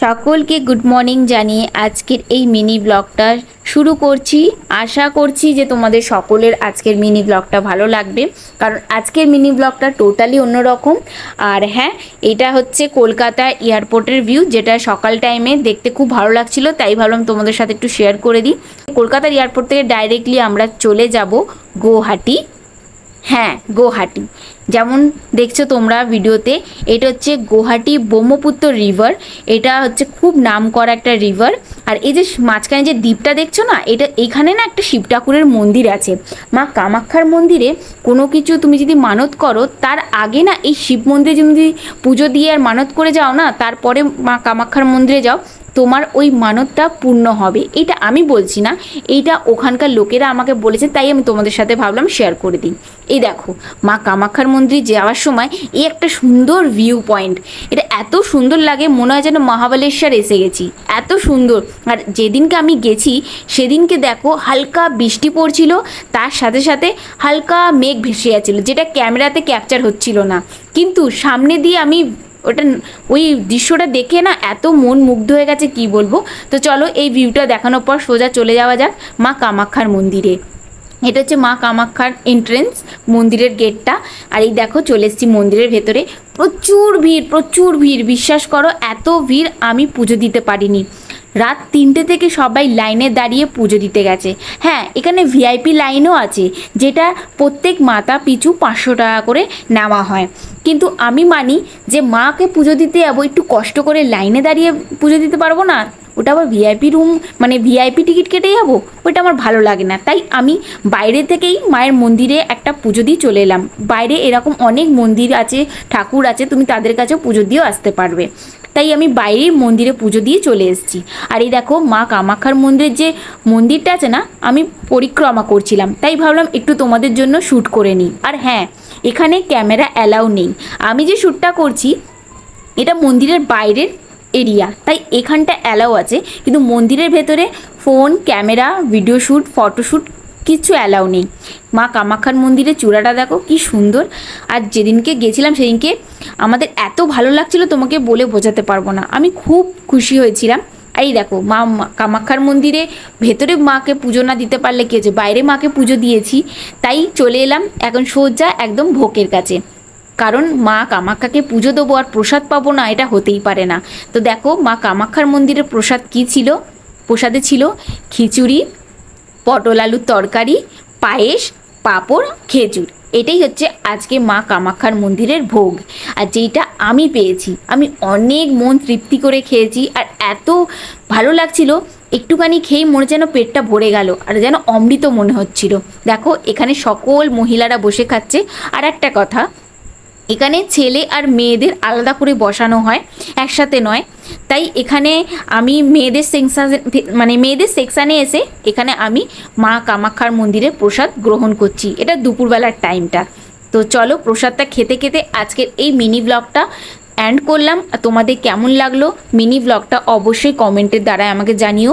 সকলকে good morning জানিয়ে আজকের এই মিনি ব্লগটা শুরু করছি। আশা করছি যে তোমাদের সকলের আজকের মিনি ব্লগটা ভালো লাগবে, কারণ আজকের মিনি ব্লগটা টোটালি অন্যরকম। আর হ্যাঁ, এটা হচ্ছে কলকাতা এয়ারপোর্টের ভিউ, যেটা সকাল টাইমে দেখতে খুব ভালো লাগছিল, তাই ভাবলাম তোমাদের সাথে একটু শেয়ার করে দিই। কলকাতার এয়ারপোর্ট থেকে ডাইরেক্টলি আমরা চলে যাব গুয়াহাটি। হ্যাঁ, গুয়াহাটি যেমন দেখছো তোমরা ভিডিওতে, এটা হচ্ছে গুয়াহাটি ব্রহ্মপুত্র রিভার। এটা হচ্ছে খুব নাম করা একটা রিভার। আর এই যে মাঝখানে যে দ্বীপটা দেখছো না, এটা এখানে না একটা শিব ঠাকুরের মন্দির আছে। মা কামাখ্যার মন্দিরে কোনো কিছু তুমি যদি মানত করো, তার আগে না এই শিব মন্দিরে যদি পুজো দিয়ে আর মানত করে যাও না, তারপরে মা কামাখ্যার মন্দিরে যাও, তোমার ওই মানতটা পূর্ণ হবে। এটা আমি বলছি না, এইটা ওখানকার লোকেরা আমাকে বলেছে, তাই আমি তোমাদের সাথে ভাবলাম শেয়ার করে দিই। এই দেখো, মা কামাখ্যার মন্দিরে যাওয়ার সময় এই একটা সুন্দর ভিউ পয়েন্ট, এটা এত সুন্দর লাগে, মনে হয় যেন মহাবালেশ্বর এসে গেছি, এত সুন্দর। আর যেদিনকে আমি গেছি সেদিনকে দেখো হালকা বৃষ্টি পড়ছিল, তার সাথে সাথে হালকা মেঘ ভেসে যাচ্ছিল, যেটা ক্যামেরাতে ক্যাপচার হচ্ছিল না, কিন্তু সামনে দিয়ে আমি ওটা ওই দৃশ্যটা দেখে না এত মন মুগ্ধ হয়ে গেছে কি বলবো। তো চলো এই ভিউটা দেখানোর পর সোজা চলে যাওয়া যাক মা কামাখ্যার মন্দিরে। এটা হচ্ছে মা কামাখ্যার এন্ট্রেন্স, মন্দিরের গেটটা। আর এই দেখো চলে এসেছি মন্দিরের ভেতরে। প্রচুর ভিড়, প্রচুর ভিড়, বিশ্বাস করো এত ভিড় আমি পুজো দিতে পারিনি। রাত 3টে থেকে সবাই লাইনে দাঁড়িয়ে পুজো দিতে গেছে। হ্যাঁ, এখানে ভিআইপি লাইনও আছে, যেটা প্রত্যেক মাথা পিছু 500 টাকা করে নেওয়া হয়। কিন্তু আমি মানি যে মাকে পুজো দিতে যাবো, একটু কষ্ট করে লাইনে দাঁড়িয়ে পুজো দিতে পারবো না, ওটা আবার ভিআইপি রুম মানে ভিআইপি টিকিট কেটে যাবো, ওটা আমার ভালো লাগে না। তাই আমি বাইরে থেকেই মায়ের মন্দিরে একটা পুজো দিয়ে চলে এলাম। বাইরে এরকম অনেক মন্দির আছে, ঠাকুর আছে, তুমি তাদের কাছেও পুজো দিয়েও আসতে পারবে। তাই আমি বাইরেই মন্দিরে পুজো দিয়ে চলে এসেছি। আর এই দেখো মা কামাখ্যার মন্দিরের যে মন্দিরটা আছে না, আমি পরিক্রমা করছিলাম, তাই ভাবলাম একটু তোমাদের জন্য শ্যুট করে নিই। আর হ্যাঁ, এখানে ক্যামেরা অ্যালাউ নেই। আমি যে শ্যুটটা করছি এটা মন্দিরের বাইরের এরিয়া, তাই এখানটা অ্যালাউ আছে, কিন্তু মন্দিরের ভেতরে phone, camera, video shoot, photoshoot কিছু অ্যালাউ নেই। মা কামাখ্যার মন্দিরের চূড়াটা দেখো কি সুন্দর। আর যেদিনকে গেছিলাম সেদিনকে আমাদের এত ভালো লাগছিল, তোমাকে বলে বোঝাতে পারবো না, আমি খুব খুশি হয়েছিলাম। এই দেখো মা কামাখ্যার মন্দিরে ভেতরে মাকে পুজো না দিতে পারলে কি হয়েছে, বাইরে মাকে পুজো দিয়েছি, তাই চলে এলাম এখন সোজা একদম ভোগের কাছে। কারণ মা কামাখ্যাকে পুজো দেবো আর প্রসাদ পাবো না, এটা হতেই পারে না। তো দেখো মা কামাখ্যার মন্দিরের প্রসাদ কী ছিল, প্রসাদে ছিল খিচুড়ি, পটল আলুর তরকারি, পায়েস, পাঁপড়, খেজুর। এটাই হচ্ছে আজকে মা কামাখ্যার মন্দিরের ভোগ। আর যেইটা আমি পেয়েছি, আমি অনেক মন তৃপ্তি করে খেয়েছি, আর এত ভালো লাগছিল, একটুখানি খেয়েই মনে যেন পেটটা ভরে গেল, আর যেন অমৃত মনে হচ্ছিল। দেখো এখানে সকল মহিলারা বসে খাচ্ছে। আর একটা কথা, এখানে ছেলে আর মেয়েদের আলাদা করে বসানো হয়, একসাথে নয়। তাই এখানে আমি মেয়েদের সেকশানে এসে এখানে আমি মা কামাখ্যার মন্দিরে প্রসাদ গ্রহণ করছি। এটা দুপুরবেলার টাইমটা। তো চলো প্রসাদটা খেতে খেতে আজকের এই মিনি ব্লগটা এন্ড করলাম। তোমাদের কেমন লাগলো মিনি ব্লগটা অবশ্যই কমেন্টের দ্বারা আমাকে জানিও।